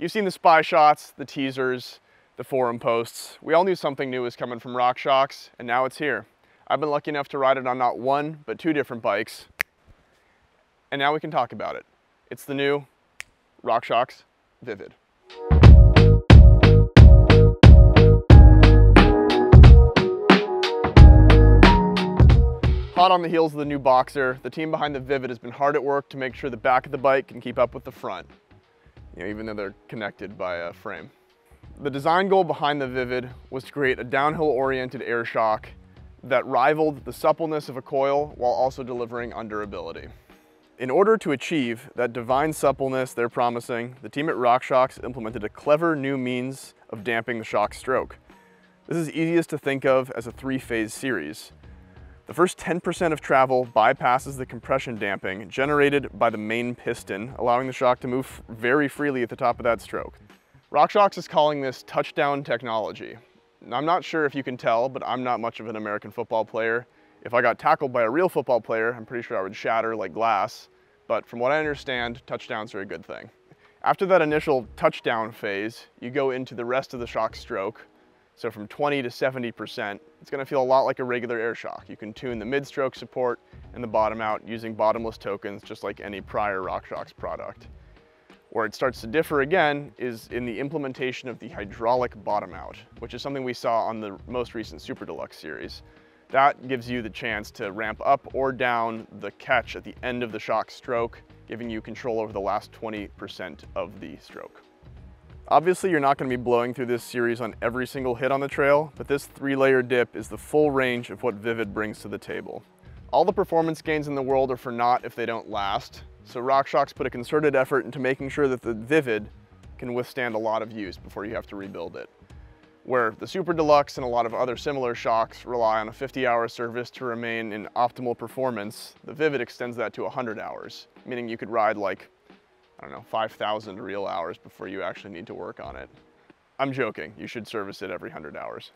You've seen the spy shots, the teasers, the forum posts. We all knew something new was coming from RockShox, and now it's here. I've been lucky enough to ride it on not one, but two different bikes. And now we can talk about it. It's the new RockShox Vivd. Hot on the heels of the new Boxer, the team behind the Vivd has been hard at work to make sure the back of the bike can keep up with the front, even though they're connected by a frame. The design goal behind the Vivd was to create a downhill-oriented air shock that rivaled the suppleness of a Coil while also delivering on durability. In order to achieve that divine suppleness they're promising, the team at RockShox implemented a clever new means of damping the shock stroke. This is easiest to think of as a three-phase series. The first 10% of travel bypasses the compression damping generated by the main piston, allowing the shock to move very freely at the top of that stroke. RockShox is calling this touchdown technology. I'm not sure if you can tell, but I'm not much of an American football player. If I got tackled by a real football player, I'm pretty sure I would shatter like glass. But from what I understand, touchdowns are a good thing. After that initial touchdown phase, you go into the rest of the shock stroke. So from 20 to 70%, it's gonna feel a lot like a regular air shock. You can tune the mid-stroke support and the bottom out using bottomless tokens, just like any prior RockShox product. Where it starts to differ again is in the implementation of the hydraulic bottom out, which is something we saw on the most recent Super Deluxe series. That gives you the chance to ramp up or down the catch at the end of the shock stroke, giving you control over the last 20% of the stroke. Obviously, you're not going to be blowing through this series on every single hit on the trail, but this 3-layer dip is the full range of what Vivd brings to the table. All the performance gains in the world are for naught if they don't last, so RockShox put a concerted effort into making sure that the Vivd can withstand a lot of use before you have to rebuild it. Where the Super Deluxe and a lot of other similar shocks rely on a 50-hour service to remain in optimal performance, the Vivd extends that to 100 hours, meaning you could ride like, I don't know, 5,000 real hours before you actually need to work on it. I'm joking, you should service it every 100 hours.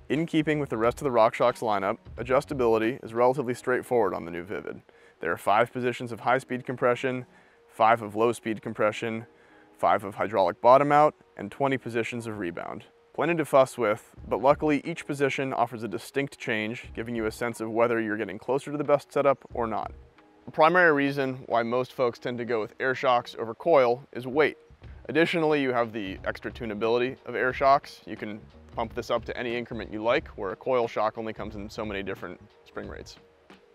In keeping with the rest of the RockShox lineup, adjustability is relatively straightforward on the new Vivd. There are 5 positions of high-speed compression, 5 of low-speed compression, 5 of hydraulic bottom out, and 20 positions of rebound. Plenty to fuss with, but luckily each position offers a distinct change, giving you a sense of whether you're getting closer to the best setup or not. The primary reason why most folks tend to go with air shocks over Coil is weight. Additionally, you have the extra tunability of air shocks. You can pump this up to any increment you like, where a Coil shock only comes in so many different spring rates.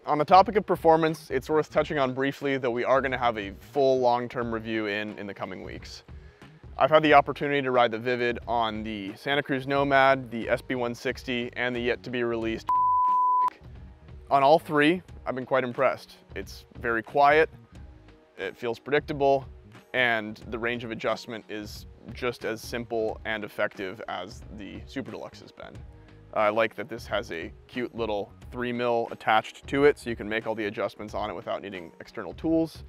On the topic of performance, it's worth touching on briefly that we are going to have a full long-term review in the coming weeks. I've had the opportunity to ride the Vivd on the Santa Cruz Nomad, the SB160, and the yet-to-be-released bike. On all three, I've been quite impressed. It's very quiet, it feels predictable, and the range of adjustment is just as simple and effective as the Super Deluxe has been. I like that this has a cute little 3mm attached to it, so you can make all the adjustments on it without needing external tools.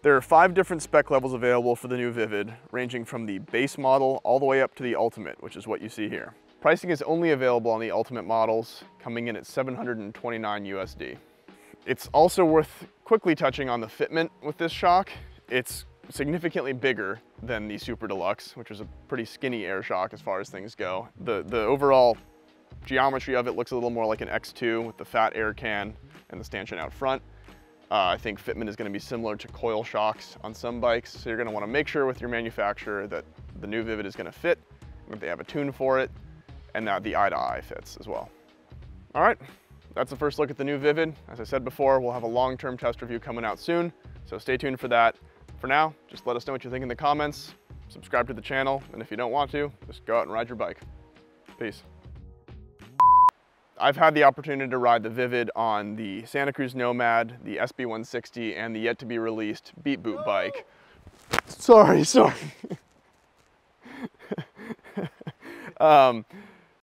There are 5 different spec levels available for the new Vivd, ranging from the base model all the way up to the Ultimate, which is what you see here. Pricing is only available on the Ultimate models, coming in at $729 USD. It's also worth quickly touching on the fitment with this shock. It's significantly bigger than the Super Deluxe, which is a pretty skinny air shock as far as things go. The overall geometry of it looks a little more like an X2 with the fat air can and the stanchion out front. I think fitment is going to be similar to Coil shocks on some bikes, so you're going to want to make sure with your manufacturer that the new Vivd is going to fit, that they have a tune for it, and that the eye-to-eye fits as well. All right, that's the first look at the new Vivd. As I said before, we'll have a long-term test review coming out soon, so stay tuned for that. For now, just let us know what you think in the comments, subscribe to the channel, and if you don't want to, just go out and ride your bike. Peace. I've had the opportunity to ride the Vivd on the Santa Cruz Nomad, the SB160, and the yet-to-be-released Beat Boot bike. Sorry.